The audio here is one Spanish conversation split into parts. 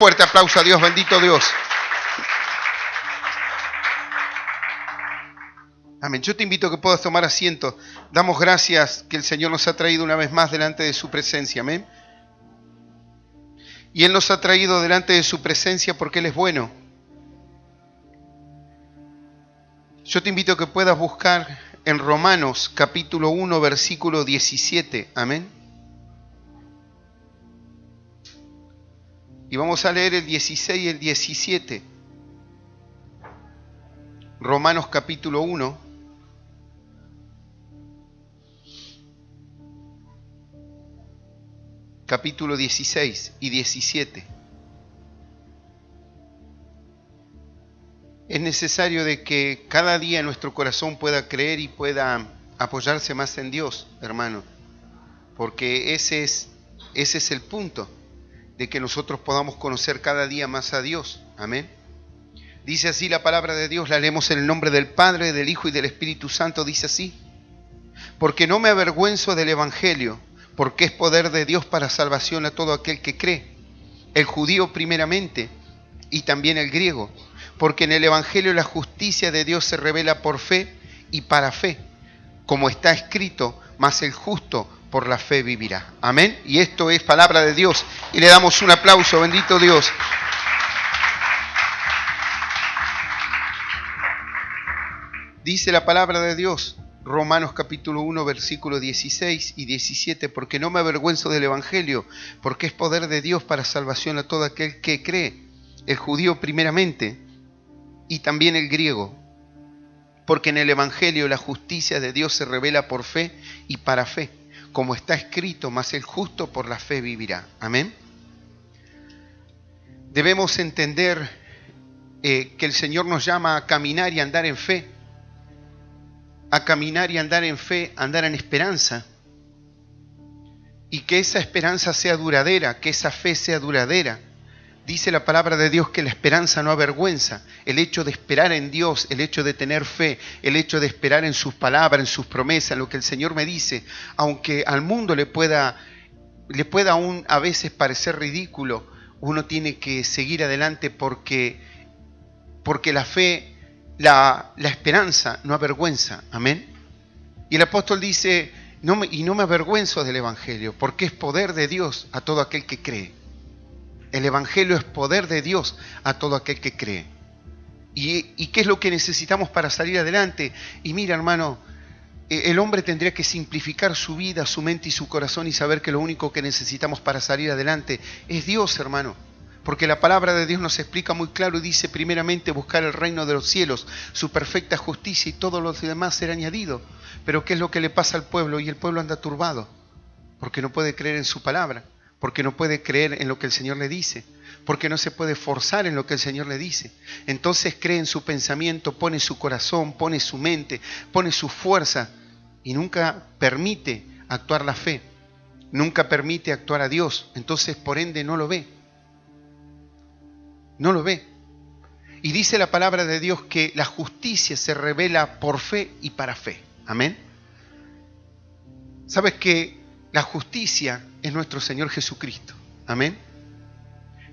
Fuerte aplauso a Dios, bendito Dios. Amén. Yo te invito a que puedas tomar asiento. Damos gracias que el Señor nos ha traído una vez más delante de su presencia. Amén. Y Él nos ha traído delante de su presencia porque Él es bueno. Yo te invito a que puedas buscar en Romanos capítulo 1, versículo 17. Amén. Y vamos a leer el 16 y el 17. Romanos capítulo 1. Capítulo 16 y 17. Es necesario de que cada día nuestro corazón pueda creer y pueda apoyarse más en Dios, hermano. Porque ese es el punto, de que nosotros podamos conocer cada día más a Dios. Amén. Dice así la palabra de Dios, la leemos en el nombre del Padre, del Hijo y del Espíritu Santo. Dice así: porque no me avergüenzo del Evangelio, porque es poder de Dios para salvación a todo aquel que cree, el judío primeramente y también el griego, porque en el Evangelio la justicia de Dios se revela por fe y para fe, como está escrito, mas el justo por la fe vivirá. Amén. Y esto es palabra de Dios. Y le damos un aplauso, bendito Dios. Dice la palabra de Dios, Romanos capítulo 1, versículo 16 y 17, porque no me avergüenzo del Evangelio, porque es poder de Dios para salvación a todo aquel que cree, el judío primeramente y también el griego, porque en el Evangelio la justicia de Dios se revela por fe y para fe, como está escrito, mas el justo por la fe vivirá. Amén. Debemos entender que el Señor nos llama a caminar y andar en fe, a caminar y andar en fe, andar en esperanza, y que esa esperanza sea duradera, que esa fe sea duradera. Dice la palabra de Dios que la esperanza no avergüenza. El hecho de esperar en Dios, el hecho de tener fe, el hecho de esperar en sus palabras, en sus promesas, en lo que el Señor me dice, aunque al mundo le pueda aún a veces parecer ridículo, uno tiene que seguir adelante porque la fe, la esperanza no avergüenza. Amén. Y el apóstol dice, no me avergüenzo del Evangelio, porque es poder de Dios a todo aquel que cree. El Evangelio es poder de Dios a todo aquel que cree. ¿Y qué es lo que necesitamos para salir adelante? Y mira, hermano, el hombre tendría que simplificar su vida, su mente y su corazón y saber que lo único que necesitamos para salir adelante es Dios, hermano. Porque la palabra de Dios nos explica muy claro y dice, primeramente buscar el reino de los cielos, su perfecta justicia y todo lo demás será añadido. Pero ¿qué es lo que le pasa al pueblo? Y el pueblo anda turbado, porque no puede creer en su palabra, porque no puede creer en lo que el Señor le dice, porque no se puede forzar en lo que el Señor le dice. Entonces cree en su pensamiento, pone su corazón, pone su mente, pone su fuerza y nunca permite actuar la fe, nunca permite actuar a Dios. Entonces por ende no lo ve. No lo ve. Y dice la palabra de Dios que la justicia se revela por fe y para fe. Amén. ¿Sabes que la justicia es nuestro Señor Jesucristo? Amén.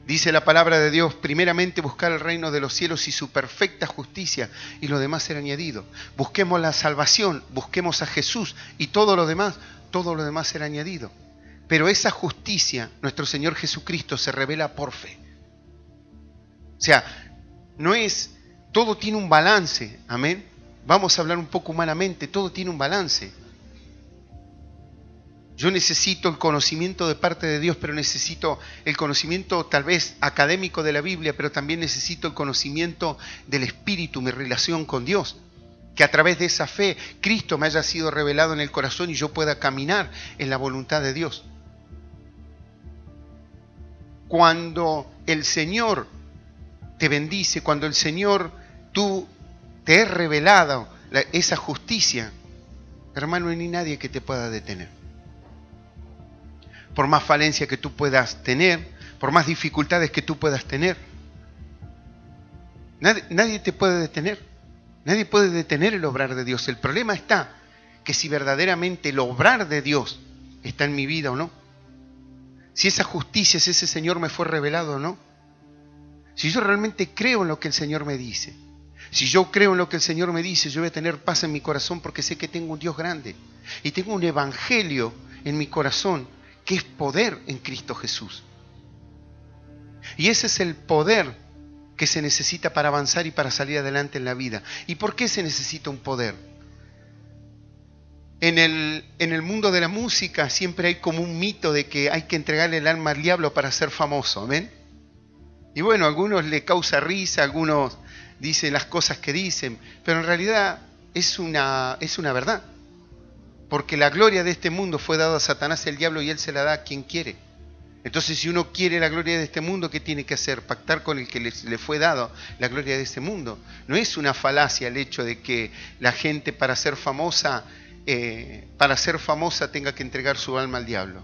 Dice la palabra de Dios, primeramente buscar el reino de los cielos y su perfecta justicia, y lo demás será añadido. Busquemos la salvación, busquemos a Jesús, y todo lo demás será añadido. Pero esa justicia, nuestro Señor Jesucristo, se revela por fe. O sea, no es, todo tiene un balance. Amén. Vamos a hablar un poco humanamente, todo tiene un balance. Yo necesito el conocimiento de parte de Dios, pero necesito el conocimiento tal vez académico de la Biblia, pero también necesito el conocimiento del Espíritu, mi relación con Dios. Que a través de esa fe Cristo me haya sido revelado en el corazón y yo pueda caminar en la voluntad de Dios. Cuando el Señor te bendice, cuando el Señor tú te es revelado esa justicia, hermano, no hay nadie que te pueda detener. Por más falencia que tú puedas tener, por más dificultades que tú puedas tener, nadie te puede detener. Nadie puede detener el obrar de Dios. El problema está que si verdaderamente el obrar de Dios está en mi vida o no. Si esa justicia, si ese Señor me fue revelado o no. Si yo realmente creo en lo que el Señor me dice. Si yo creo en lo que el Señor me dice, yo voy a tener paz en mi corazón porque sé que tengo un Dios grande. Y tengo un evangelio en mi corazón que es poder en Cristo Jesús. Y ese es el poder que se necesita para avanzar y para salir adelante en la vida. ¿Y por qué se necesita un poder? En el mundo de la música siempre hay como un mito de que hay que entregarle el alma al diablo para ser famoso. ¿Amén? Y bueno, a algunos le causa risa, a algunos dicen las cosas que dicen, pero en realidad es una verdad. Porque la gloria de este mundo fue dada a Satanás, el diablo, y él se la da a quien quiere. Entonces, si uno quiere la gloria de este mundo, ¿qué tiene que hacer? Pactar con el que le fue dado la gloria de este mundo. No es una falacia el hecho de que la gente para ser famosa tenga que entregar su alma al diablo.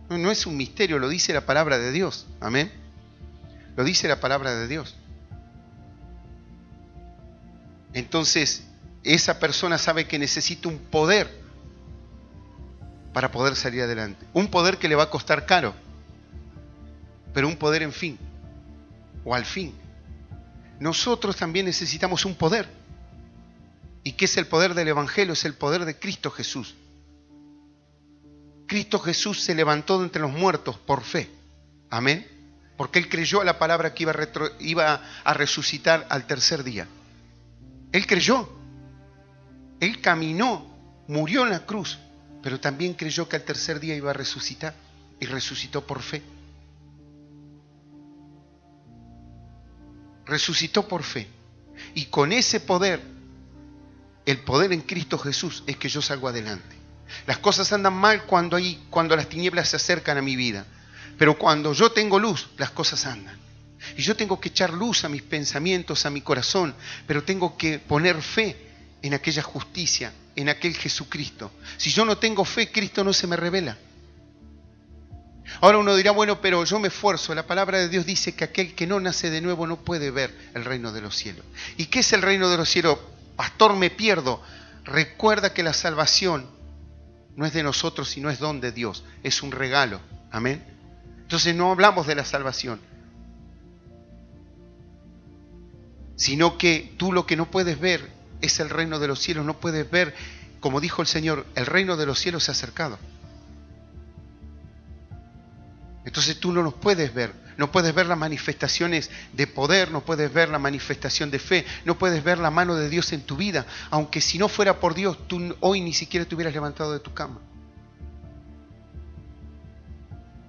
No es un misterio, lo dice la palabra de Dios. Amén. Lo dice la palabra de Dios. Entonces, esa persona sabe que necesita un poder para poder salir adelante. Un poder que le va a costar caro, pero un poder en fin, o al fin. Nosotros también necesitamos un poder. ¿Y qué es el poder del Evangelio? Es el poder de Cristo Jesús. Cristo Jesús se levantó de entre los muertos por fe. Amén. Porque Él creyó a la palabra que iba a resucitar al tercer día. Él creyó. Él caminó, murió en la cruz, pero también creyó que al tercer día iba a resucitar, y resucitó por fe. Resucitó por fe. Y con ese poder, el poder en Cristo Jesús, es que yo salgo adelante. Las cosas andan mal cuando las tinieblas se acercan a mi vida, pero cuando yo tengo luz, las cosas andan. Y yo tengo que echar luz a mis pensamientos, a mi corazón, pero tengo que poner fe en aquella justicia, en aquel Jesucristo. Si yo no tengo fe, Cristo no se me revela. Ahora uno dirá, bueno, pero yo me esfuerzo. La palabra de Dios dice que aquel que no nace de nuevo no puede ver el reino de los cielos. ¿Y qué es el reino de los cielos? Pastor, me pierdo. Recuerda que la salvación no es de nosotros, sino es don de Dios. Es un regalo. Amén. Entonces no hablamos de la salvación, sino que tú lo que no puedes ver es el reino de los cielos. No puedes ver, como dijo el Señor, el reino de los cielos se ha acercado. Entonces tú no los puedes ver. No puedes ver las manifestaciones de poder, no puedes ver la manifestación de fe, no puedes ver la mano de Dios en tu vida. Aunque si no fuera por Dios, tú hoy ni siquiera te hubieras levantado de tu cama.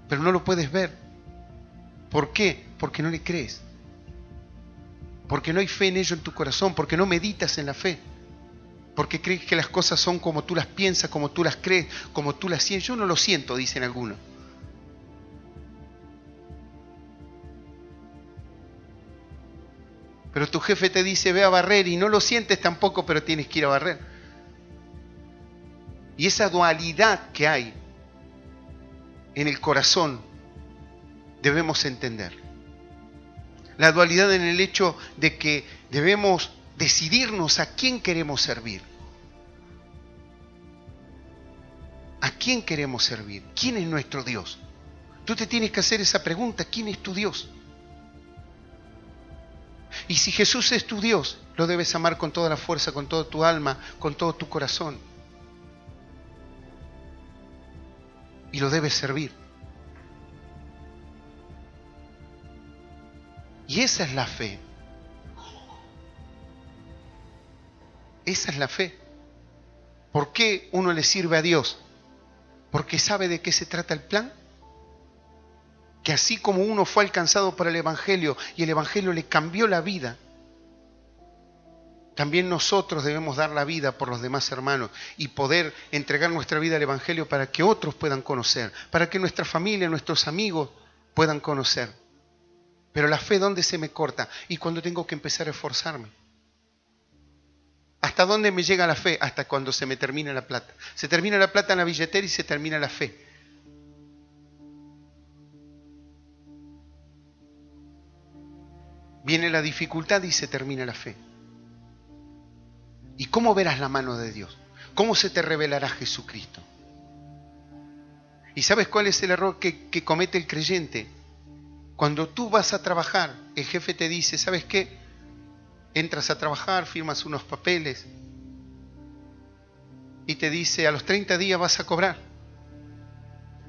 Pero no lo puedes ver. ¿Por qué? Porque no le crees. Porque no hay fe en ello en tu corazón, porque no meditas en la fe, porque crees que las cosas son como tú las piensas, como tú las crees, como tú las sientes. Yo no lo siento, dicen algunos. Pero tu jefe te dice, ve a barrer, y no lo sientes tampoco, pero tienes que ir a barrer. Y esa dualidad que hay en el corazón debemos entender. La dualidad en el hecho de que debemos decidirnos a quién queremos servir. ¿A quién queremos servir? ¿Quién es nuestro Dios? Tú te tienes que hacer esa pregunta, ¿quién es tu Dios? Y si Jesús es tu Dios, lo debes amar con toda la fuerza, con toda tu alma, con todo tu corazón. Y lo debes servir. Y esa es la fe. Esa es la fe. ¿Por qué uno le sirve a Dios? Porque sabe de qué se trata el plan. Que así como uno fue alcanzado por el Evangelio y el Evangelio le cambió la vida, también nosotros debemos dar la vida por los demás hermanos y poder entregar nuestra vida al Evangelio para que otros puedan conocer, para que nuestra familia, nuestros amigos puedan conocer. Pero la fe, ¿dónde se me corta? Y cuando tengo que empezar a esforzarme. ¿Hasta dónde me llega la fe? Hasta cuando se me termina la plata. Se termina la plata en la billetera y se termina la fe. Viene la dificultad y se termina la fe. ¿Y cómo verás la mano de Dios? ¿Cómo se te revelará ¿Y sabes cuál es el error que comete el creyente? Cuando tú vas a trabajar, el jefe te dice, ¿sabes qué? Entras a trabajar, firmas unos papeles y te dice, a los 30 días vas a cobrar.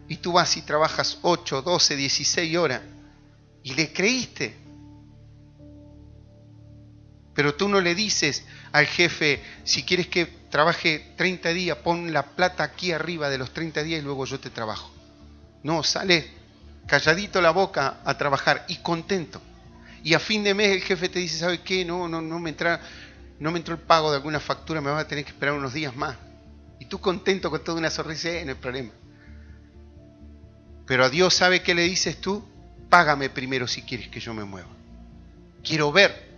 Y tú vas y trabajas 8, 12, 16 horas y le creíste. Pero tú no le dices al jefe, si quieres que trabaje 30 días, pon la plata aquí arriba de los 30 días y luego yo te trabajo. No, sale calladito la boca a trabajar y contento. Y a fin de mes el jefe te dice, ¿sabes qué? No me entró el pago de alguna factura, me vas a tener que esperar unos días más. Y tú contento con toda una sonrisa, no hay problema. Pero a Dios, ¿sabe qué le dices tú? Págame primero si quieres que yo me mueva. Quiero ver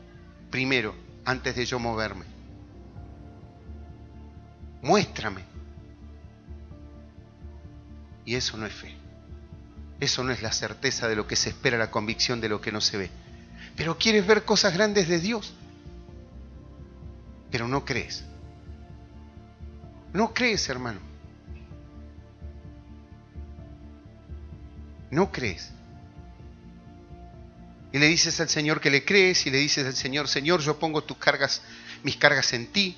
primero antes de yo moverme. Muéstrame. Y eso no es fe. Eso no es la certeza de lo que se espera, la convicción de lo que no se ve. Pero quieres ver cosas grandes de Dios. Pero no crees. No crees, hermano. No crees. Y le dices al Señor que le crees y le dices al Señor, Señor, yo pongo mis cargas en ti.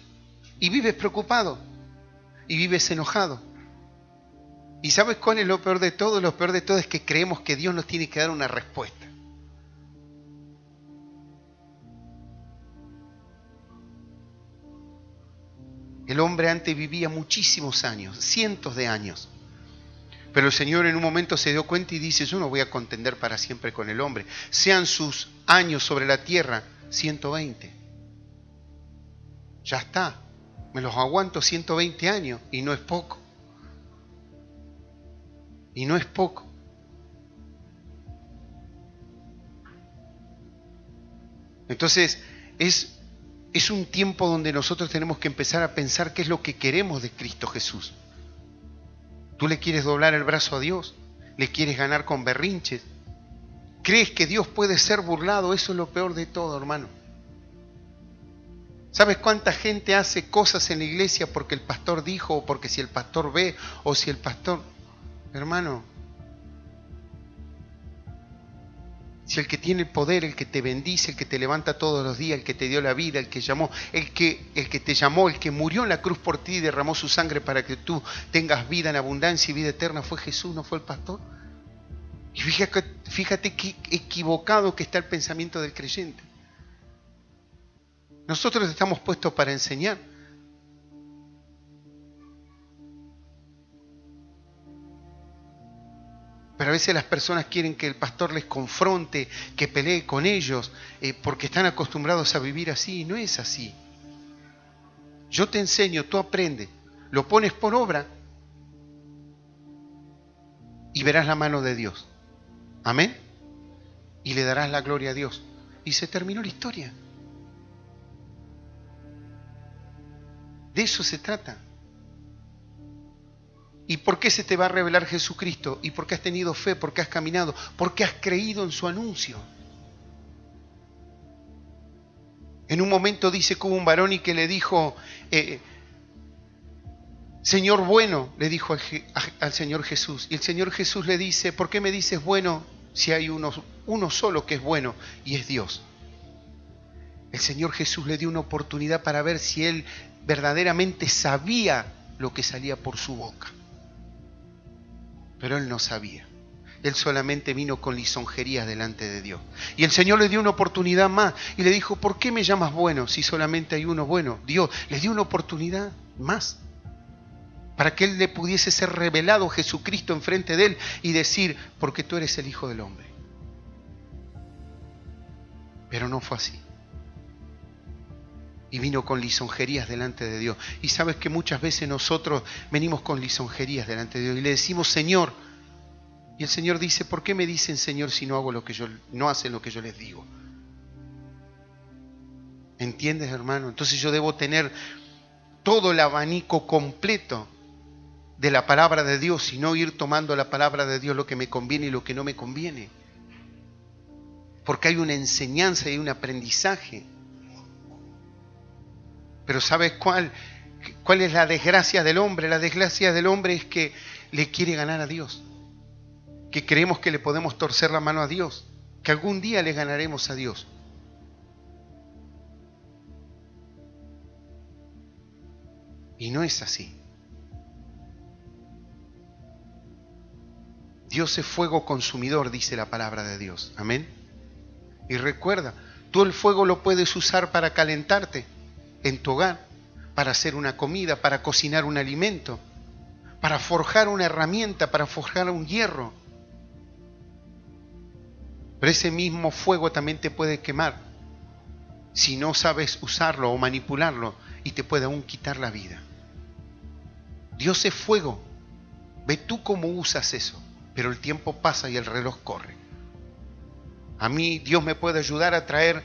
Y vives preocupado. Y vives enojado. ¿Y sabes cuál es lo peor de todo? Lo peor de todo es que creemos que Dios nos tiene que dar una respuesta. El hombre antes vivía muchísimos años, cientos de años. Pero el Señor en un momento se dio cuenta y dice, yo no voy a contender para siempre con el hombre. Sean sus años sobre la tierra 120. Ya está. Me los aguanto 120 años y no es poco. Y no es poco. Entonces, es un tiempo donde nosotros tenemos que empezar a pensar qué es lo que queremos de Cristo Jesús. ¿Tú le quieres doblar el brazo a Dios? ¿Le quieres ganar con berrinches? ¿Crees que Dios puede ser burlado? Eso es lo peor de todo, hermano. ¿Sabes cuánta gente hace cosas en la iglesia porque el pastor dijo, o porque si el pastor ve, o si el pastor... Hermano, si el que tiene el poder, el que te bendice, el que te levanta todos los días, el que te dio la vida, el que te llamó, el que murió en la cruz por ti y derramó su sangre para que tú tengas vida en abundancia y vida eterna, fue Jesús, no fue el pastor. Y fíjate qué equivocado que está el pensamiento del creyente. Nosotros estamos puestos para enseñar. Pero a veces las personas quieren que el pastor les confronte, que pelee con ellos, porque están acostumbrados a vivir así. Y no es así. Yo te enseño, tú aprendes, lo pones por obra y verás la mano de Dios. Amén. Y le darás la gloria a Dios. Y se terminó la historia. De eso se trata. ¿Y por qué se te va a revelar Jesucristo? ¿Y por qué has tenido fe? ¿Por qué has caminado? ¿Por qué has creído en su anuncio? En un momento dice que hubo un varón y que le dijo, Señor bueno, le dijo al Señor Jesús. Y el Señor Jesús le dice, ¿por qué me dices bueno si hay uno solo que es bueno y es Dios? El Señor Jesús le dio una oportunidad para ver si él verdaderamente sabía lo que salía por su boca. Pero él no sabía. Él solamente vino con lisonjerías delante de Dios. Y el Señor le dio una oportunidad más y le dijo, ¿por qué me llamas bueno si solamente hay uno bueno? Dios le dio una oportunidad más para que él le pudiese ser revelado Jesucristo enfrente de él y decir, porque tú eres el Hijo del Hombre. Pero no fue así. Y vino con lisonjerías delante de Dios. Y sabes que muchas veces nosotros venimos con lisonjerías delante de Dios y le decimos, Señor. Y el Señor dice, ¿por qué me dicen Señor si no hacen lo que yo les digo? ¿Entiendes, hermano? Entonces yo debo tener todo el abanico completo de la palabra de Dios y no ir tomando la palabra de Dios lo que me conviene y lo que no me conviene. Porque hay una enseñanza y hay un aprendizaje. Pero ¿sabes cuál es la desgracia del hombre? La desgracia del hombre es que le quiere ganar a Dios. Que creemos que le podemos torcer la mano a Dios. que algún día le ganaremos a Dios. Y no es así. Dios es fuego consumidor, dice la palabra de Dios. Amén. Y recuerda, tú el fuego lo puedes usar para calentarte en tu hogar, para hacer una comida, para cocinar un alimento, para forjar una herramienta, para forjar un hierro. Pero ese mismo fuego también te puede quemar si no sabes usarlo o manipularlo, y te puede aún quitar la vida. Dios es fuego. Ve tú cómo usas eso. Pero el tiempo pasa y el reloj corre. A mí Dios me puede ayudar a traer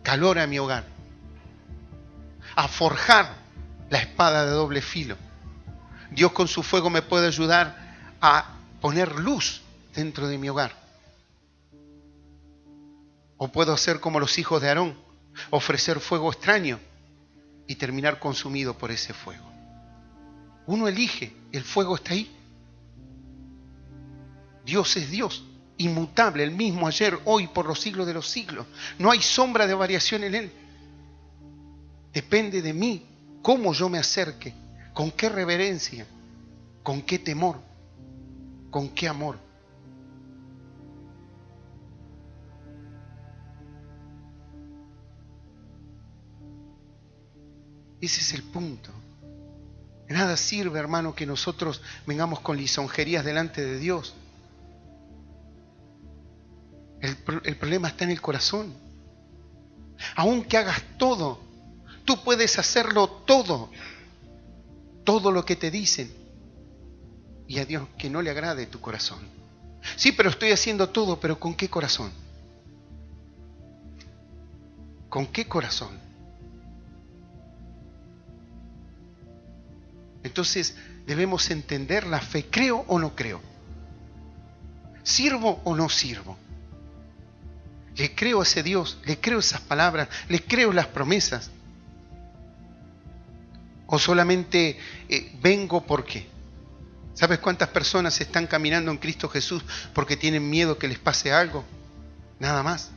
calor a mi hogar, a forjar la espada de doble filo. Dios con su fuego me puede ayudar a poner luz dentro de mi hogar. O puedo hacer como los hijos de Aarón, ofrecer fuego extraño y terminar consumido por ese fuego. Uno elige, el fuego está ahí. Dios es Dios, inmutable, el mismo ayer, hoy, por los siglos de los siglos. No hay sombra de variación en Él. Depende de mí cómo yo me acerque, con qué reverencia, con qué temor, con qué amor. Ese es el punto. De nada sirve, hermano, que nosotros vengamos con lisonjerías delante de Dios. El problema está en el corazón. Aunque hagas todo, tú puedes hacerlo todo lo que te dicen, y a Dios que no le agrade tu corazón. Sí, pero estoy haciendo todo, pero ¿con qué corazón? ¿Con qué corazón? Entonces debemos entender la fe. ¿Creo o no creo? ¿Sirvo o no sirvo? ¿Le creo a ese Dios? ¿Le creo esas palabras? ¿Le creo las promesas? ¿O solamente vengo porque? ¿Sabes cuántas personas están caminando en Cristo Jesús porque tienen miedo que les pase algo? Nada más.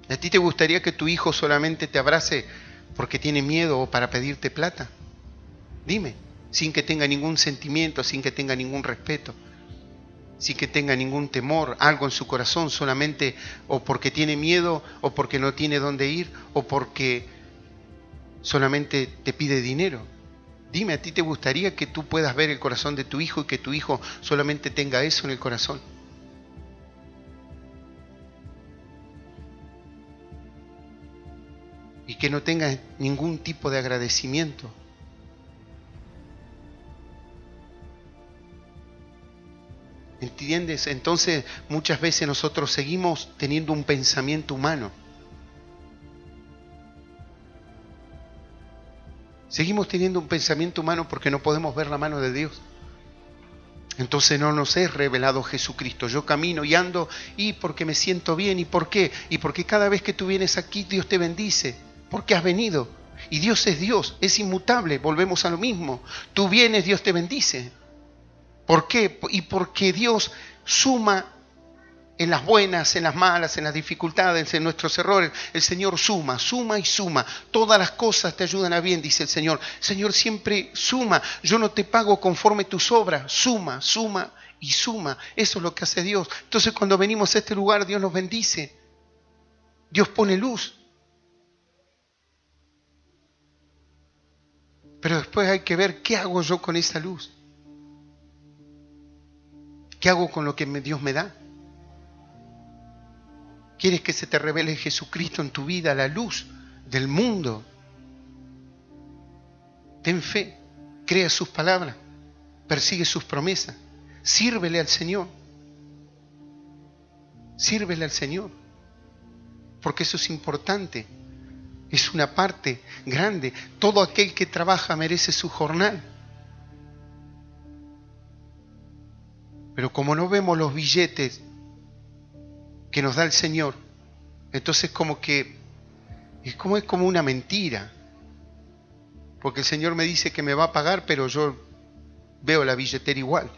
¿A ti te gustaría que tu hijo solamente te abrace porque tiene miedo o para pedirte plata? Dime, sin que tenga ningún sentimiento, sin que tenga ningún respeto, sin que tenga ningún temor, algo en su corazón, solamente o porque tiene miedo, o porque no tiene dónde ir, o porque solamente te pide dinero. Dime, ¿a ti te gustaría que tú puedas ver el corazón de tu hijo y que tu hijo solamente tenga eso en el corazón? Y que no tenga ningún tipo de agradecimiento. ¿Entiendes? Entonces muchas veces nosotros seguimos teniendo un pensamiento humano. Seguimos teniendo un pensamiento humano porque no podemos ver la mano de Dios. Entonces no nos es revelado Jesucristo. Yo camino y ando y porque me siento bien. ¿Y por qué? Y porque cada vez que tú vienes aquí Dios te bendice. Porque has venido. Y Dios, es inmutable. Volvemos a lo mismo. Tú vienes, Dios te bendice. ¿Por qué? Y porque Dios suma en las buenas, en las malas, en las dificultades, en nuestros errores. El Señor suma, suma y suma. Todas las cosas te ayudan a bien, dice el Señor. El Señor siempre suma. Yo no te pago conforme tus obras. Suma, suma y suma. Eso es lo que hace Dios. Entonces cuando venimos a este lugar, Dios nos bendice. Dios pone luz. Pero después hay que ver qué hago yo con esa luz. ¿Qué hago con lo que Dios me da? ¿Quieres que se te revele Jesucristo en tu vida, la luz del mundo? Ten fe, crea sus palabras, persigue sus promesas, sírvele al Señor. Sírvele al Señor, porque eso es importante, es una parte grande. Todo aquel que trabaja merece su jornal. Pero como no vemos los billetes que nos da el Señor, entonces es como una mentira. Porque el Señor me dice que me va a pagar, pero yo veo la billetera igual.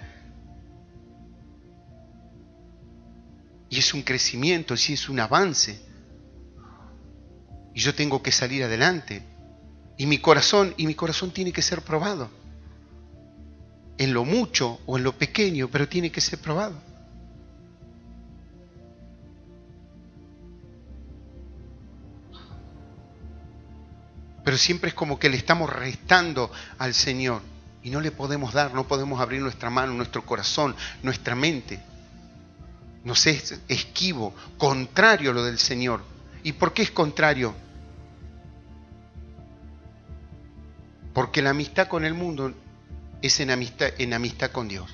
Y es un crecimiento, sí, es un avance. Y yo tengo que salir adelante. Y mi corazón tiene que ser probado. En lo mucho o en lo pequeño, pero tiene que ser probado. Pero siempre es como que le estamos restando al Señor. Y no le podemos dar, no podemos abrir nuestra mano, nuestro corazón, nuestra mente. Nos es esquivo, contrario a lo del Señor. ¿Y por qué es contrario? Porque la amistad con el mundo es en amistad con Dios.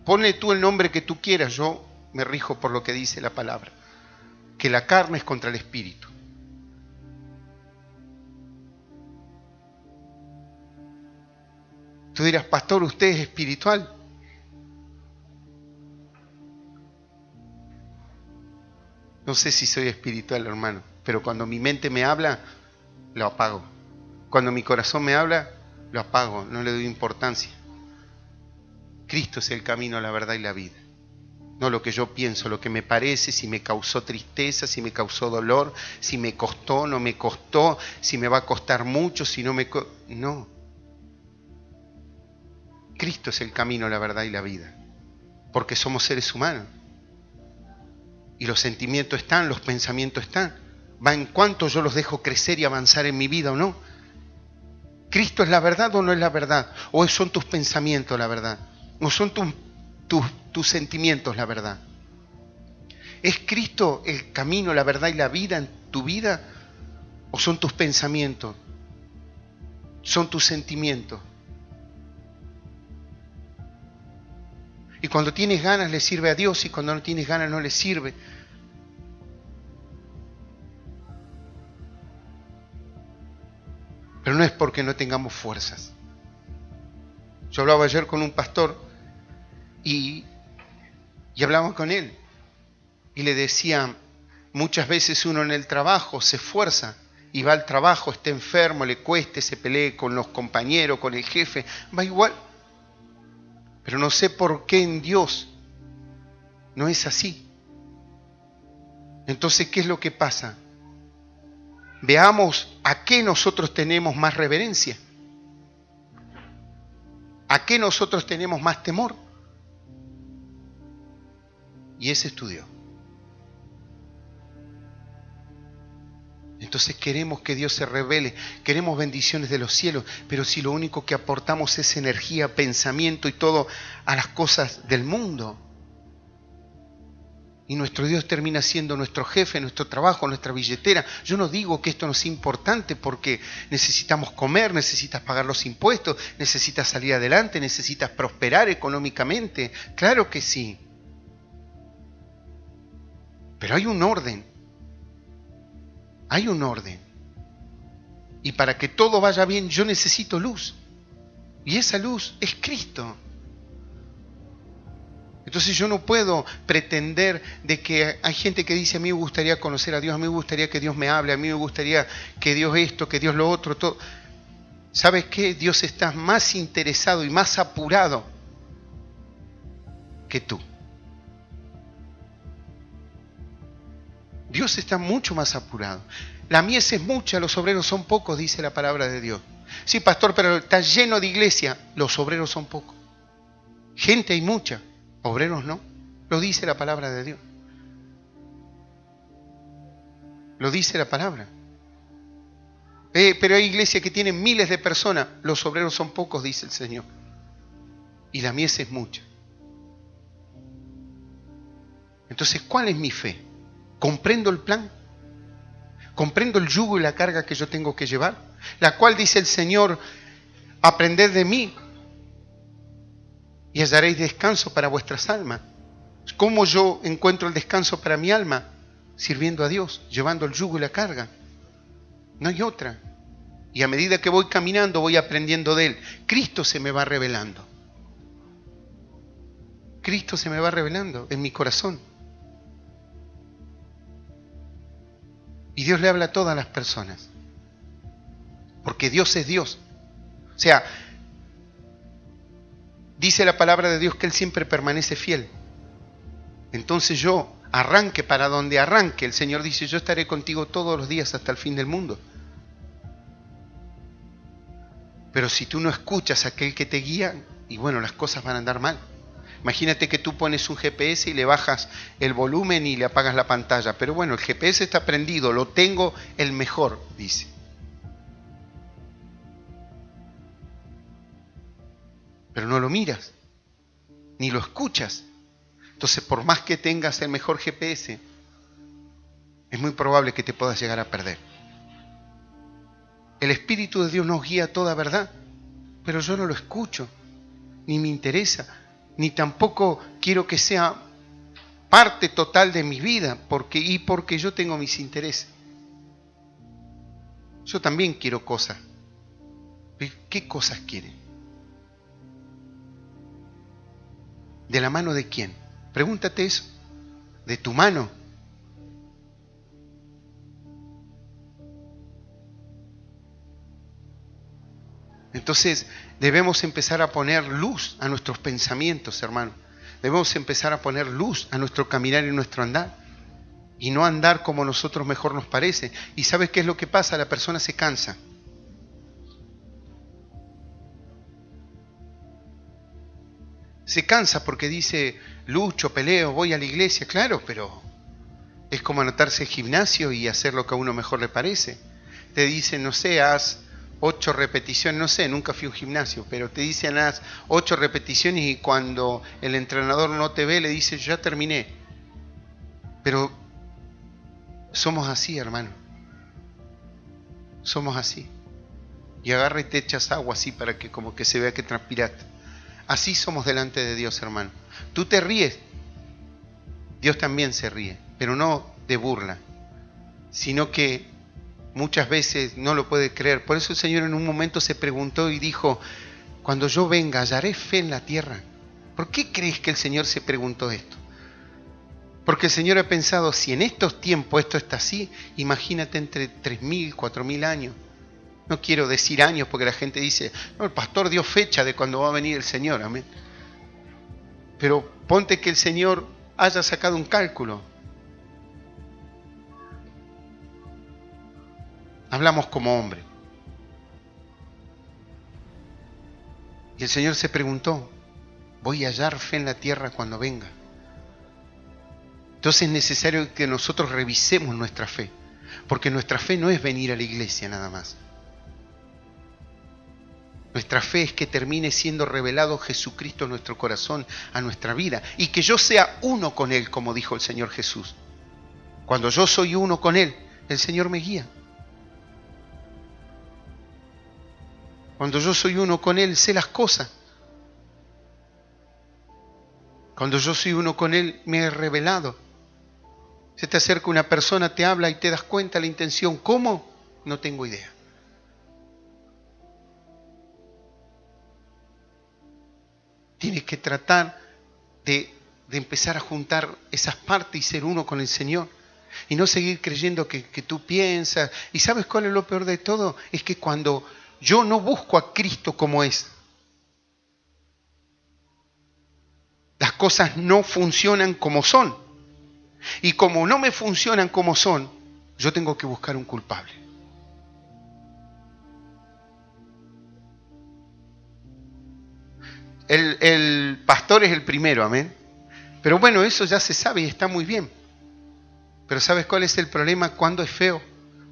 Ponle tú el nombre que tú quieras, yo me rijo por lo que dice la palabra. Que la carne es contra el espíritu. Tú dirás, pastor, ¿usted es espiritual? No sé si soy espiritual, hermano, pero cuando mi mente me habla, lo apago. Cuando mi corazón me habla, lo apago, no le doy importancia. Cristo es el camino, la verdad y la vida. No lo que yo pienso, lo que me parece, si me causó tristeza, si me causó dolor, si me costó, no me costó, si me va a costar mucho, si no me... No. Cristo es el camino, la verdad y la vida. Porque somos seres humanos. Y los sentimientos están, los pensamientos están. Va en cuanto yo los dejo crecer y avanzar en mi vida o no. ¿Cristo es la verdad o no es la verdad? ¿O son tus pensamientos la verdad? ¿O son tus sentimientos la verdad? ¿Es Cristo el camino, la verdad y la vida en tu vida? ¿O son tus pensamientos? ¿Son tus sentimientos? Y cuando tienes ganas le sirve a Dios y cuando no tienes ganas no le sirve. Pero no es porque no tengamos fuerzas. Yo hablaba ayer con un pastor y hablaba con él. Y le decía, muchas veces uno en el trabajo se esfuerza y va al trabajo, está enfermo, le cueste, se pelee con los compañeros, con el jefe, va igual. Pero no sé por qué en Dios no es así. Entonces, ¿qué es lo que pasa? Veamos a qué nosotros tenemos más reverencia. ¿A qué nosotros tenemos más temor? Y ese es tu Dios. Entonces queremos que Dios se revele, queremos bendiciones de los cielos, pero si lo único que aportamos es energía, pensamiento y todo a las cosas del mundo, y nuestro Dios termina siendo nuestro jefe, nuestro trabajo, nuestra billetera. Yo no digo que esto no sea importante porque necesitamos comer, necesitas pagar los impuestos, necesitas salir adelante, necesitas prosperar económicamente. Claro que sí. Pero hay un orden. Hay un orden. Y para que todo vaya bien, yo necesito luz. Y esa luz es Cristo. Entonces yo no puedo pretender de que hay gente que dice, a mí me gustaría conocer a Dios, a mí me gustaría que Dios me hable, a mí me gustaría que Dios esto, que Dios lo otro, todo. ¿Sabes qué? Dios está más interesado y más apurado que tú. Dios está mucho más apurado. La mies es mucha, los obreros son pocos, dice la palabra de Dios. Sí, pastor, pero está lleno de iglesia, los obreros son pocos. Gente hay mucha, obreros no. Lo dice la palabra de Dios. Lo dice la palabra. Pero hay iglesias que tienen miles de personas, los obreros son pocos, dice el Señor. Y la mies es mucha. Entonces, ¿cuál es mi fe? ¿Comprendo el plan? ¿Comprendo el yugo y la carga que yo tengo que llevar? La cual dice el Señor, aprended de mí y hallaréis descanso para vuestras almas. ¿Cómo yo encuentro el descanso para mi alma? Sirviendo a Dios, llevando el yugo y la carga. No hay otra. Y a medida que voy caminando, voy aprendiendo de Él. Cristo se me va revelando. Cristo se me va revelando en mi corazón. Y Dios le habla a todas las personas. Porque Dios es Dios. O sea, dice la palabra de Dios que Él siempre permanece fiel. Entonces yo arranque para donde arranque. El Señor dice, yo estaré contigo todos los días hasta el fin del mundo. Pero si tú no escuchas a aquel que te guía, y bueno, las cosas van a andar mal. Imagínate que tú pones un GPS y le bajas el volumen y le apagas la pantalla. Pero bueno, el GPS está prendido, lo tengo el mejor, dice. Pero no lo miras, ni lo escuchas. Entonces, por más que tengas el mejor GPS, es muy probable que te puedas llegar a perder. El Espíritu de Dios nos guía a toda verdad, pero yo no lo escucho, ni me interesa, ni tampoco quiero que sea parte total de mi vida, porque yo tengo mis intereses. Yo también quiero cosas. ¿Qué cosas quieren? ¿De la mano de quién? Pregúntate eso. ¿De tu mano? Entonces debemos empezar a poner luz a nuestros pensamientos, hermano. Debemos empezar a poner luz a nuestro caminar y nuestro andar. Y no andar como nosotros mejor nos parece. ¿Y sabes qué es lo que pasa? La persona se cansa. Se cansa porque dice, lucho, peleo, voy a la iglesia. Claro, pero es como anotarse al gimnasio y hacer lo que a uno mejor le parece. Te dicen, no sé, haz 8 repeticiones, no sé, nunca fui a un gimnasio, pero te dicen haz 8 repeticiones y cuando el entrenador no te ve le dice, yo ya terminé. Pero somos así, hermano. Somos así. Y agarra y te echas agua así para que como que se vea que transpiraste. Así somos delante de Dios, hermano. Tú te ríes, Dios también se ríe, pero no de burla, sino que muchas veces no lo puede creer. Por eso el Señor en un momento se preguntó y dijo, cuando yo venga, ¿hallaré fe en la tierra? ¿Por qué crees que el Señor se preguntó esto? Porque el Señor ha pensado, si en estos tiempos esto está así, imagínate entre 3.000, 4.000 años. No quiero decir años porque la gente dice, no, el pastor dio fecha de cuando va a venir el Señor, amén. Pero ponte que el Señor haya sacado un cálculo. Hablamos como hombre. Y el Señor se preguntó, ¿voy a hallar fe en la tierra cuando venga? Entonces es necesario que nosotros revisemos nuestra fe, porque nuestra fe no es venir a la iglesia nada más. Nuestra fe es que termine siendo revelado Jesucristo en nuestro corazón, a nuestra vida, y que yo sea uno con Él, como dijo el Señor Jesús. Cuando yo soy uno con Él, el Señor me guía. Cuando yo soy uno con Él, sé las cosas. Cuando yo soy uno con Él, me he revelado. Se te acerca una persona, te habla y te das cuenta la intención. ¿Cómo? No tengo idea. Tienes que tratar de empezar a juntar esas partes y ser uno con el Señor. Y no seguir creyendo que tú piensas. ¿Y sabes cuál es lo peor de todo? Es que cuando yo no busco a Cristo como es, las cosas no funcionan como son. Y como no me funcionan como son, yo tengo que buscar un culpable. El pastor es el primero, amén. Pero bueno, eso ya se sabe y está muy bien. Pero ¿sabes cuál es el problema? ¿Cuándo es feo?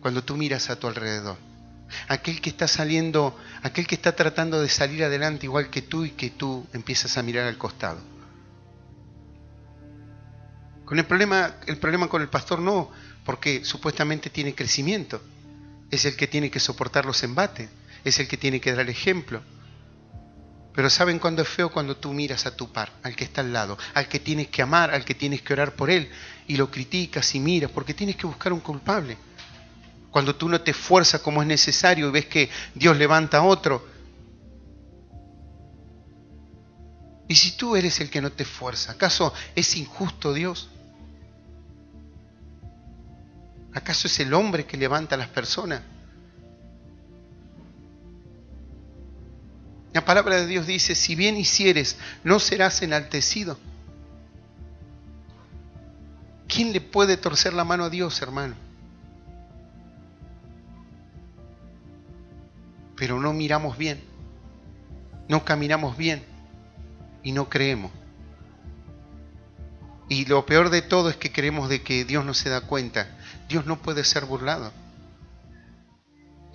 Cuando tú miras a tu alrededor. Aquel que está saliendo, aquel que está tratando de salir adelante igual que tú y que tú empiezas a mirar al costado. Con el problema con el pastor no, porque supuestamente tiene crecimiento. Es el que tiene que soportar los embates, es el que tiene que dar el ejemplo. Pero ¿saben cuándo es feo? Cuando tú miras a tu par, al que está al lado, al que tienes que amar, al que tienes que orar por él, y lo criticas y miras, porque tienes que buscar un culpable. Cuando tú no te esfuerzas como es necesario y ves que Dios levanta a otro. ¿Y si tú eres el que no te esfuerza? ¿Acaso es injusto Dios? ¿Acaso es el hombre que levanta a las personas? La palabra de Dios dice, si bien hicieres, no serás enaltecido. ¿Quién le puede torcer la mano a Dios, hermano? Pero no miramos bien, no caminamos bien y no creemos. Y lo peor de todo es que creemos de que Dios no se da cuenta. Dios no puede ser burlado.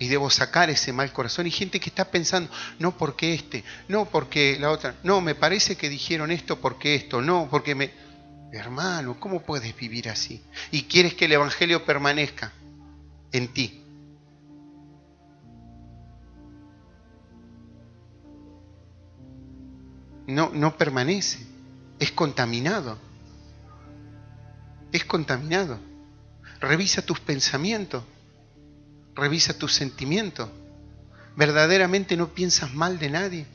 Y debo sacar ese mal corazón. Y gente que está pensando, no porque no porque la otra, no, me parece que dijeron esto porque esto, no, porque me... Hermano, ¿cómo puedes vivir así? Y quieres que el Evangelio permanezca en ti. No permanece, es contaminado. Es contaminado. Revisa tus pensamientos, revisa tus sentimientos. ¿Verdaderamente no piensas mal de nadie?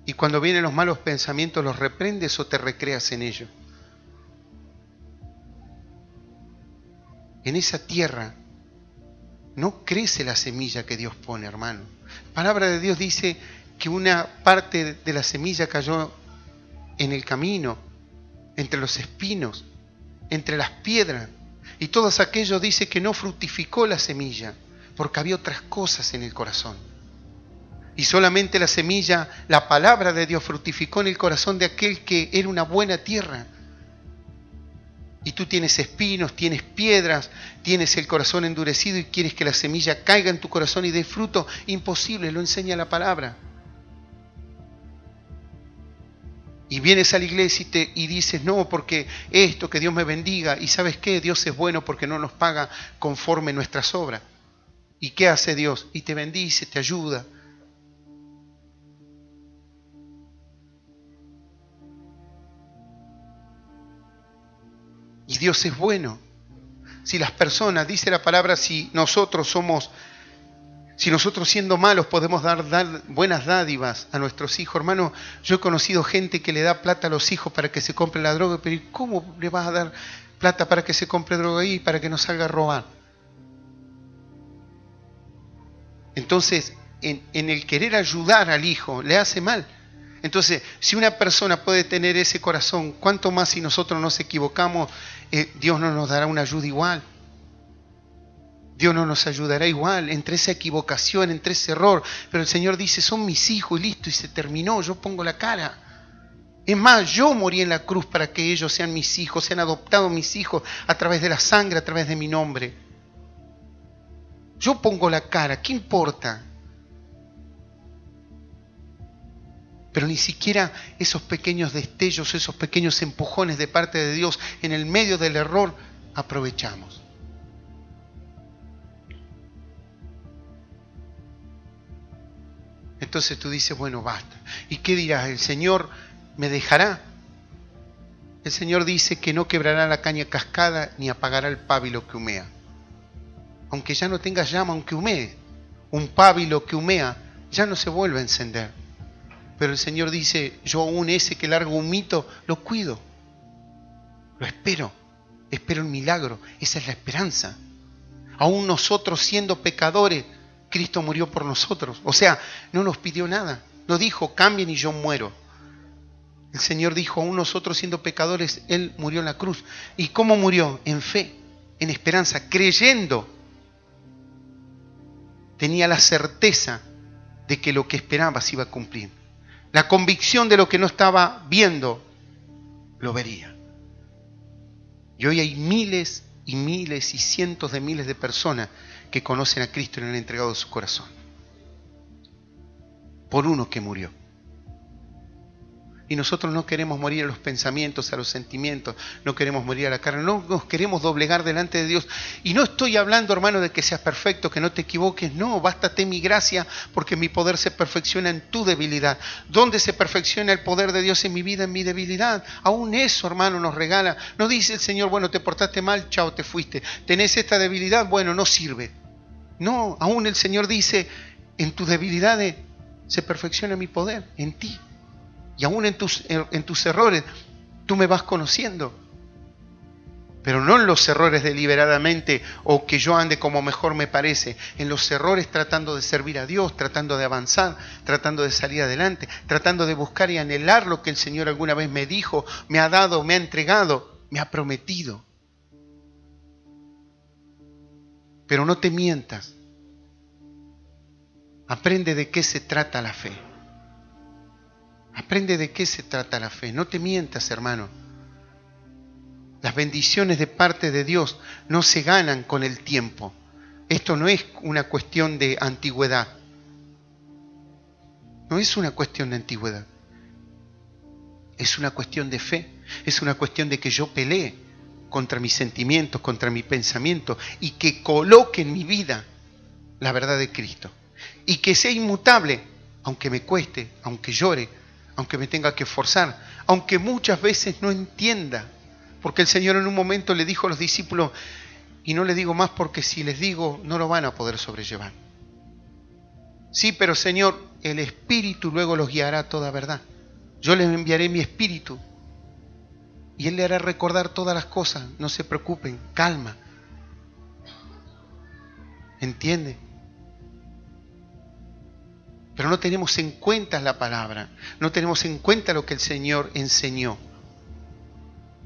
Y cuando vienen los malos pensamientos, ¿los reprendes o te recreas en ellos? En esa tierra no crece la semilla que Dios pone, hermano. La palabra de Dios dice que una parte de la semilla cayó en el camino, entre los espinos, entre las piedras. Y todos aquellos dice que no fructificó la semilla, porque había otras cosas en el corazón. Y solamente la semilla, la palabra de Dios fructificó en el corazón de aquel que era una buena tierra. Y tú tienes espinos, tienes piedras, tienes el corazón endurecido y quieres que la semilla caiga en tu corazón y dé fruto. Imposible, lo enseña la palabra. Y vienes a la iglesia y dices, no, porque esto, que Dios me bendiga. Y ¿sabes qué? Dios es bueno porque no nos paga conforme nuestras obras. ¿Y qué hace Dios? Y te bendice, te ayuda. Y Dios es bueno. Si las personas, dice la palabra, si nosotros siendo malos podemos dar buenas dádivas a nuestros hijos. Hermano, yo he conocido gente que le da plata a los hijos para que se compren la droga, pero ¿cómo le vas a dar plata para que se compre droga ahí y para que no salga a robar? Entonces, en el querer ayudar al hijo, le hace mal. Entonces, si una persona puede tener ese corazón, ¿cuánto más si nosotros nos equivocamos? Dios no nos dará una ayuda igual. Dios no nos ayudará igual entre esa equivocación, entre ese error. Pero el Señor dice, son mis hijos y listo, y se terminó, yo pongo la cara. Es más, yo morí en la cruz para que ellos sean mis hijos, sean adoptados mis hijos a través de la sangre, a través de mi nombre. Yo pongo la cara, ¿qué importa? Pero ni siquiera esos pequeños destellos, esos pequeños empujones de parte de Dios en el medio del error aprovechamos. Entonces tú dices, bueno, basta. ¿Y qué dirás? ¿El Señor me dejará? El Señor dice que no quebrará la caña cascada ni apagará el pábilo que humea. Aunque ya no tenga llama, aunque humee, un pábilo que humea ya no se vuelve a encender. Pero el Señor dice, yo aún ese que largo humito, lo cuido, lo espero un milagro, esa es la esperanza. Aún nosotros siendo pecadores, Cristo murió por nosotros. O sea, no nos pidió nada, no dijo, cambien y yo muero. El Señor dijo, aún nosotros siendo pecadores, Él murió en la cruz. ¿Y cómo murió? En fe, en esperanza, creyendo. Tenía la certeza de que lo que esperaba se iba a cumplir. La convicción de lo que no estaba viendo, lo vería. Y hoy hay miles y miles y cientos de miles de personas que conocen a Cristo y le han entregado su corazón. Por uno que murió. Y nosotros no queremos morir a los pensamientos, a los sentimientos, no queremos morir a la carne, no nos queremos doblegar delante de Dios. Y no estoy hablando, hermano, de que seas perfecto, que no te equivoques, no, bástate mi gracia, porque mi poder se perfecciona en tu debilidad. ¿Dónde se perfecciona el poder de Dios en mi vida? En mi debilidad. Aún eso, hermano, nos regala. No dice el Señor, bueno, te portaste mal, chao, te fuiste. Tenés esta debilidad, bueno, no sirve. No, aún el Señor dice, en tus debilidades se perfecciona mi poder, en ti. Y aún en tus errores, tú me vas conociendo. Pero no en los errores deliberadamente o que yo ande como mejor me parece. En los errores tratando de servir a Dios, tratando de avanzar, tratando de salir adelante, tratando de buscar y anhelar lo que el Señor alguna vez me dijo, me ha dado, me ha entregado, me ha prometido. Pero no te mientas. Aprende de qué se trata la fe. Aprende de qué se trata la fe. No te mientas, hermano. Las bendiciones de parte de Dios no se ganan con el tiempo. Esto no es una cuestión de antigüedad. No es una cuestión de antigüedad. Es una cuestión de fe. Es una cuestión de que yo pelee contra mis sentimientos, contra mi pensamiento y que coloque en mi vida la verdad de Cristo. Y que sea inmutable, aunque me cueste, aunque llore, aunque me tenga que esforzar, aunque muchas veces no entienda. Porque el Señor en un momento le dijo a los discípulos, y no le digo más porque si les digo no lo van a poder sobrellevar. Sí, pero Señor, el Espíritu luego los guiará a toda verdad. Yo les enviaré mi Espíritu y Él le hará recordar todas las cosas. No se preocupen, calma. ¿Entiende? Pero no tenemos en cuenta la palabra, no tenemos en cuenta lo que el Señor enseñó.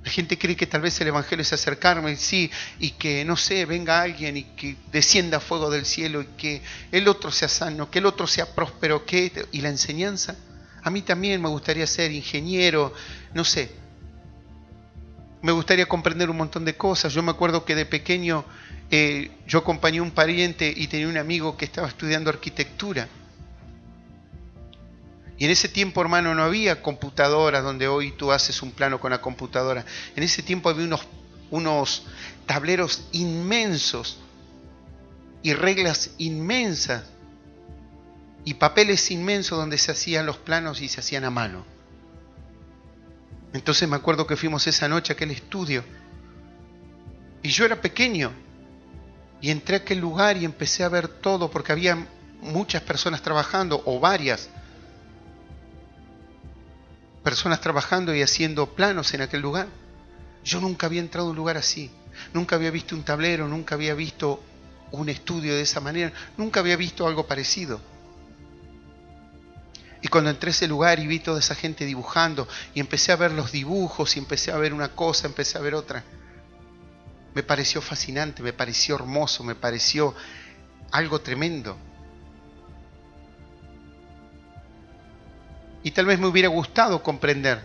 La gente cree que tal vez el Evangelio es acercarme, sí, y que, no sé, venga alguien y que descienda fuego del cielo y que el otro sea sano, que el otro sea próspero, y la enseñanza. A mí también me gustaría ser ingeniero, no sé. Me gustaría comprender un montón de cosas. Yo me acuerdo que de pequeño yo acompañé a un pariente y tenía un amigo que estaba estudiando arquitectura. Y en ese tiempo, hermano, no había computadoras donde hoy tú haces un plano con la computadora. En ese tiempo había unos tableros inmensos y reglas inmensas y papeles inmensos donde se hacían los planos y se hacían a mano. Entonces me acuerdo que fuimos esa noche a aquel estudio y yo era pequeño y entré a aquel lugar y empecé a ver todo porque había muchas personas trabajando o varias personas trabajando y haciendo planos en aquel lugar. Yo nunca había entrado a un lugar así, nunca había visto un tablero, nunca había visto un estudio de esa manera, nunca había visto algo parecido. Y cuando entré a ese lugar y vi toda esa gente dibujando y empecé a ver los dibujos y empecé a ver una cosa, empecé a ver otra, me pareció fascinante, me pareció hermoso, me pareció algo tremendo. Y tal vez me hubiera gustado comprender.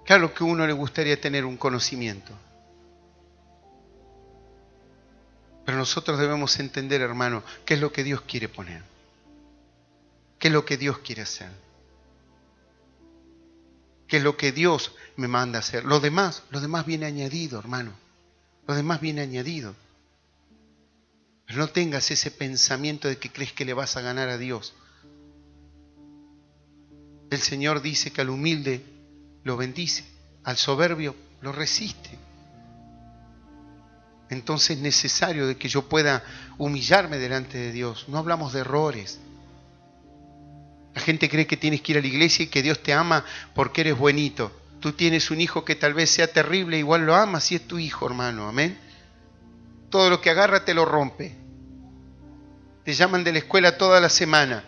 Claro que a uno le gustaría tener un conocimiento. Pero nosotros debemos entender, hermano, qué es lo que Dios quiere poner. ¿Qué es lo que Dios quiere hacer? ¿Qué es lo que Dios me manda a hacer? Lo demás viene añadido, hermano. Lo demás viene añadido. Pero no tengas ese pensamiento de que crees que le vas a ganar a Dios. El Señor dice que al humilde lo bendice, al soberbio lo resiste. Entonces es necesario de que yo pueda humillarme delante de Dios. No hablamos de errores. La gente cree que tienes que ir a la iglesia y que Dios te ama porque eres buenito. Tú tienes un hijo que tal vez sea terrible, igual lo amas y es tu hijo, hermano. Amén. Todo lo que agarra te lo rompe. Te llaman de la escuela toda la semana.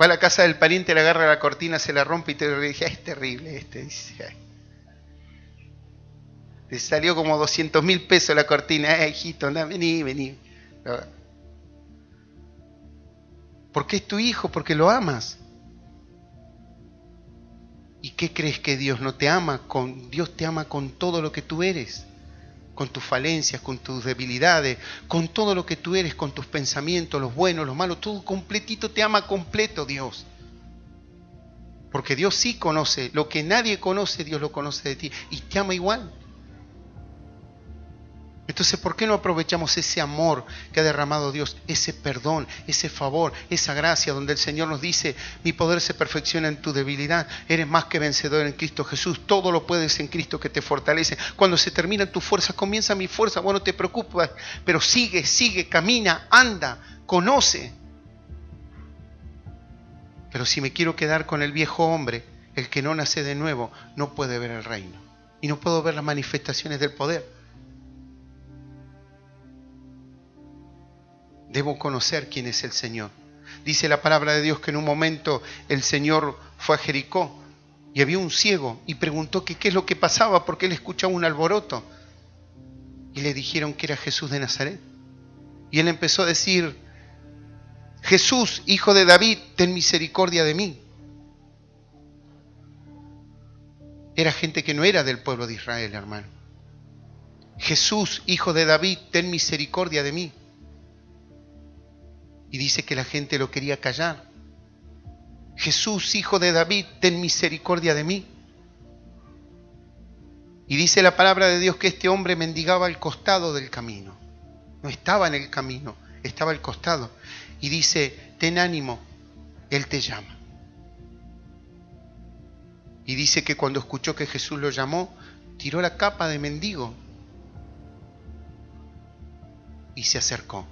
Va a la casa del pariente, le agarra la cortina, se la rompe y te dice, es terrible este. Dice, ay. Te salió como 200.000 pesos la cortina. Hijito, anda, vení. Porque es tu hijo, porque lo amas. ¿Y qué crees que Dios no te ama? Dios te ama con todo lo que tú eres. Con tus falencias, con tus debilidades, con todo lo que tú eres, con tus pensamientos, los buenos, los malos, todo completito, te ama completo Dios. Porque Dios sí conoce, lo que nadie conoce, Dios lo conoce de ti y te ama igual. Entonces, ¿por qué no aprovechamos ese amor que ha derramado Dios, ese perdón, ese favor, esa gracia donde el Señor nos dice, mi poder se perfecciona en tu debilidad, eres más que vencedor en Cristo Jesús, todo lo puedes en Cristo que te fortalece. Cuando se terminan tus fuerzas, comienza mi fuerza, bueno, no te preocupes, pero sigue, camina, anda, conoce. Pero si me quiero quedar con el viejo hombre, el que no nace de nuevo, no puede ver el reino. Y no puedo ver las manifestaciones del poder. Debo conocer quién es el Señor. Dice la palabra de Dios que en un momento el Señor fue a Jericó y había un ciego y preguntó que qué es lo que pasaba porque él escuchaba un alboroto. Y le dijeron que era Jesús de Nazaret. Y él empezó a decir, Jesús, hijo de David, ten misericordia de mí. Era gente que no era del pueblo de Israel, hermano. Jesús, hijo de David, ten misericordia de mí. Y dice que la gente lo quería callar. Jesús, hijo de David, ten misericordia de mí. Y dice la palabra de Dios que este hombre mendigaba al costado del camino. No estaba en el camino, estaba al costado. Y dice, ten ánimo, Él te llama. Y dice que cuando escuchó que Jesús lo llamó, tiró la capa de mendigo y se acercó.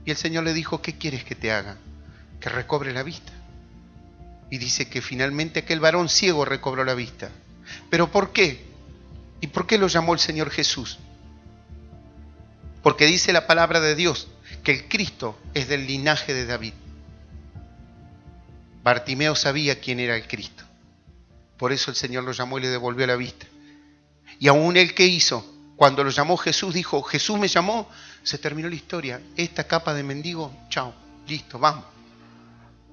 Y el Señor le dijo, ¿qué quieres que te haga? Que recobre la vista. Y dice que finalmente aquel varón ciego recobró la vista. ¿Pero por qué? ¿Y por qué lo llamó el Señor Jesús? Porque dice la palabra de Dios que el Cristo es del linaje de David. Bartimeo sabía quién era el Cristo. Por eso el Señor lo llamó y le devolvió la vista. Y aún él, ¿qué hizo? Cuando lo llamó Jesús, dijo, Jesús me llamó, se terminó la historia. Esta capa de mendigo, chao, listo, vamos.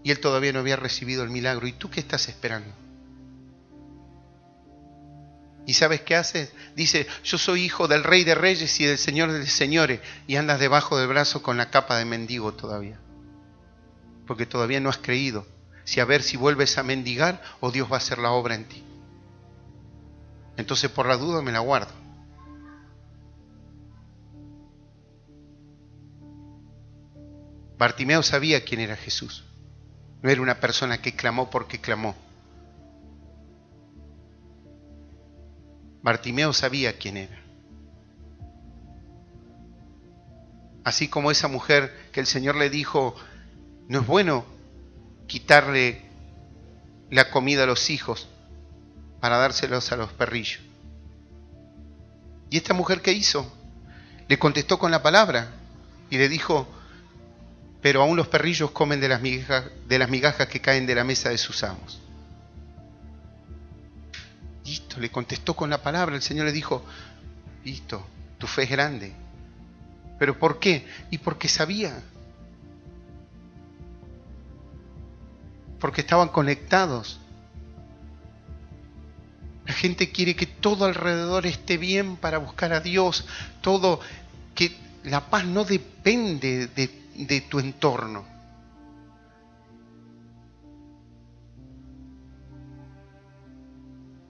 Y él todavía no había recibido el milagro. ¿Y tú qué estás esperando? ¿Y sabes qué haces? Dice, yo soy hijo del Rey de Reyes y del Señor de Señores. Y andas debajo del brazo con la capa de mendigo todavía. Porque todavía no has creído. Si a ver si vuelves a mendigar o Dios va a hacer la obra en ti. Entonces por la duda me la guardo. Bartimeo sabía quién era Jesús. No era una persona que clamó porque clamó. Bartimeo sabía quién era. Así como esa mujer que el Señor le dijo, no es bueno quitarle la comida a los hijos para dárselos a los perrillos. ¿Y esta mujer qué hizo? Le contestó con la palabra y le dijo, pero aún los perrillos comen de las migajas que caen de la mesa de sus amos. Listo, le contestó con la palabra. El Señor le dijo, listo, tu fe es grande. ¿Pero por qué? Y porque sabía. Porque estaban conectados. La gente quiere que todo alrededor esté bien para buscar a Dios. Todo, que la paz no depende de tu entorno.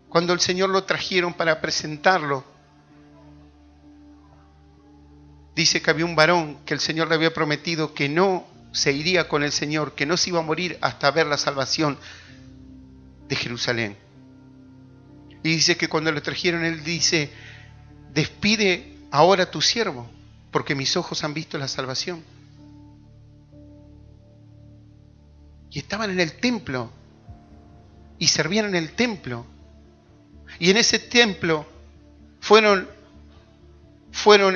Cuando el Señor lo trajeron para presentarlo, dice que había un varón que el Señor le había prometido que no se iría con el Señor, que no se iba a morir hasta ver la salvación de Jerusalén. Y dice que cuando lo trajeron, él dice, despide ahora a tu siervo, porque mis ojos han visto la salvación. Y estaban en el templo, y servían en el templo. Y en ese templo fueron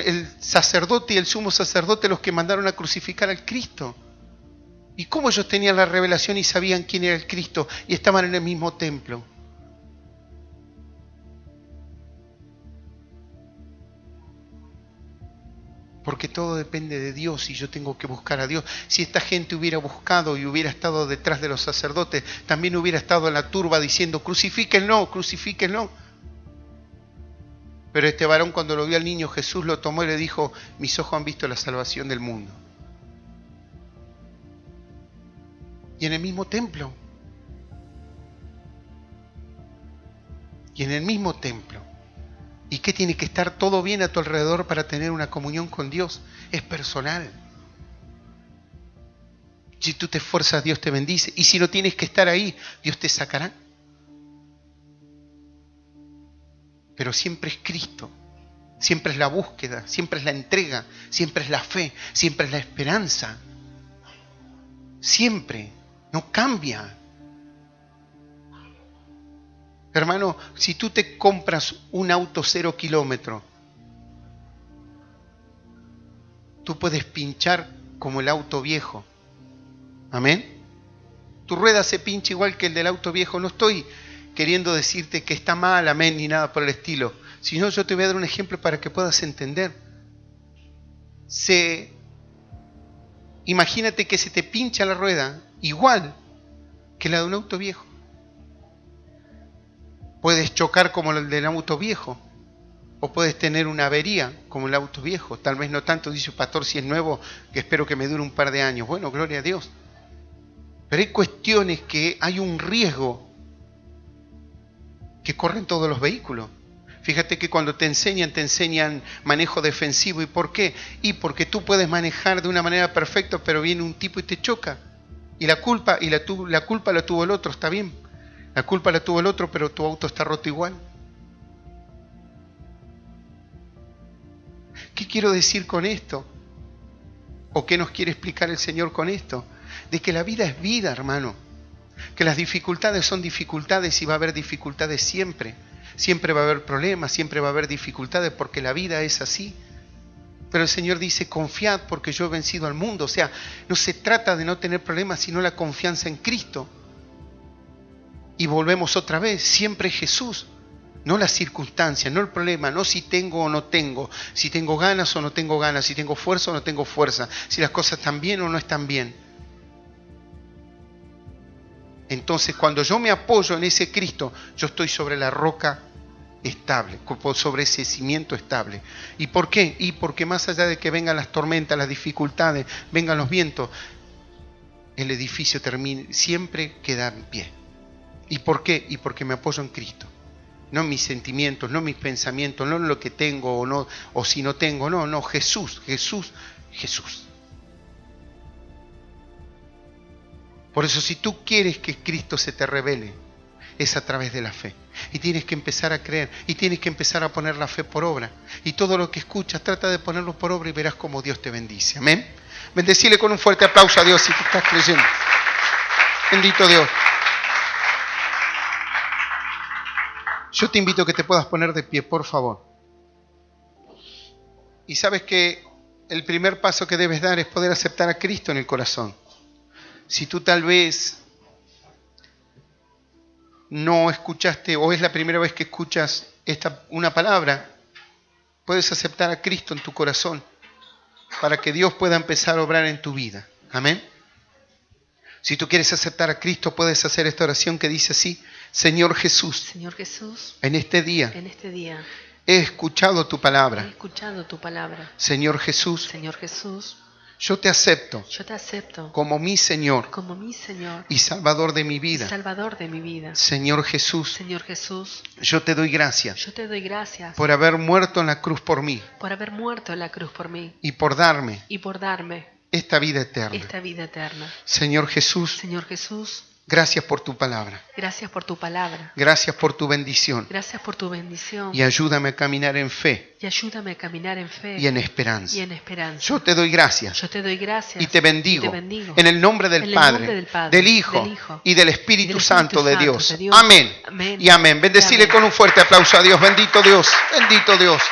el sacerdote y el sumo sacerdote los que mandaron a crucificar al Cristo. ¿Y cómo ellos tenían la revelación y sabían quién era el Cristo y estaban en el mismo templo? Porque todo depende de Dios y yo tengo que buscar a Dios. Si esta gente hubiera buscado y hubiera estado detrás de los sacerdotes, también hubiera estado en la turba diciendo, crucifíquenlo, crucifíquenlo. Pero este varón, cuando lo vio al niño Jesús, lo tomó y le dijo, mis ojos han visto la salvación del mundo. Y en el mismo templo. Y en el mismo templo. ¿Y que tiene que estar todo bien a tu alrededor para tener una comunión con Dios. Es personal. Si tú te esfuerzas, Dios te bendice. Y si no tienes que estar ahí, Dios te sacará. Pero siempre es Cristo. Siempre es la búsqueda, siempre es la entrega, siempre es la fe, siempre es la esperanza. Siempre. No cambia. Hermano, si tú te compras un auto 0 kilómetro, tú puedes pinchar como el auto viejo. Amén. Tu rueda se pincha igual que el del auto viejo. No estoy queriendo decirte que está mal, amén, ni nada por el estilo. Sino yo te voy a dar un ejemplo para que puedas entender. Imagínate que se te pincha la rueda igual que la de un auto viejo. Puedes chocar como el del auto viejo, o puedes tener una avería como el auto viejo. Tal vez no tanto, dice el pastor, si es nuevo, que espero que me dure un par de años. Bueno, gloria a Dios. Pero hay cuestiones que hay un riesgo que corren todos los vehículos. Fíjate que cuando te enseñan manejo defensivo. ¿Y por qué? Y porque tú puedes manejar de una manera perfecta, pero viene un tipo y te choca. Y la culpa la tuvo el otro, está bien. La culpa la tuvo el otro, pero tu auto está roto igual. ¿Qué quiero decir con esto? ¿O qué nos quiere explicar el Señor con esto? De que la vida es vida, hermano. Que las dificultades son dificultades y va a haber dificultades siempre. Siempre va a haber problemas, siempre va a haber dificultades porque la vida es así. Pero el Señor dice, confiad porque yo he vencido al mundo. O sea, no se trata de no tener problemas, sino la confianza en Cristo. Y volvemos otra vez, siempre Jesús. No las circunstancias, no el problema, no si tengo o no tengo, si tengo ganas o no tengo ganas, si tengo fuerza o no tengo fuerza, si las cosas están bien o no están bien. Entonces, cuando yo me apoyo en ese Cristo, yo estoy sobre la roca estable, sobre ese cimiento estable. ¿Y por qué? Y porque más allá de que vengan las tormentas, las dificultades, vengan los vientos, el edificio siempre queda en pie. ¿Y por qué? Y porque me apoyo en Cristo. No en mis sentimientos, no en mis pensamientos, no en lo que tengo o no, o si no tengo, no, Jesús. Por eso, si tú quieres que Cristo se te revele, es a través de la fe. Y tienes que empezar a creer, y tienes que empezar a poner la fe por obra. Y todo lo que escuchas, trata de ponerlo por obra y verás cómo Dios te bendice. Amén. Bendecile con un fuerte aplauso a Dios si tú estás creyendo. Bendito Dios. Yo te invito a que te puedas poner de pie, por favor. Y sabes que el primer paso que debes dar es poder aceptar a Cristo en el corazón. Si tú tal vez no escuchaste o es la primera vez que escuchas una palabra, puedes aceptar a Cristo en tu corazón para que Dios pueda empezar a obrar en tu vida. Amén. Si tú quieres aceptar a Cristo, puedes hacer esta oración que dice así: Señor Jesús, en este día he escuchado tu palabra. Señor Jesús, yo te acepto como mi Señor y Salvador de mi vida. Señor Jesús, yo te doy gracias por haber muerto en la cruz por mí y por darme esta vida eterna. Señor Jesús, gracias por tu palabra. Gracias por tu bendición. Y ayúdame a caminar en fe. Y en esperanza. Yo te doy gracias. Y te bendigo. En el nombre del Padre, del Hijo y del Espíritu Santo de Dios. Amén. Y amén. Bendecile con un fuerte aplauso a Dios. Bendito Dios. Bendito Dios.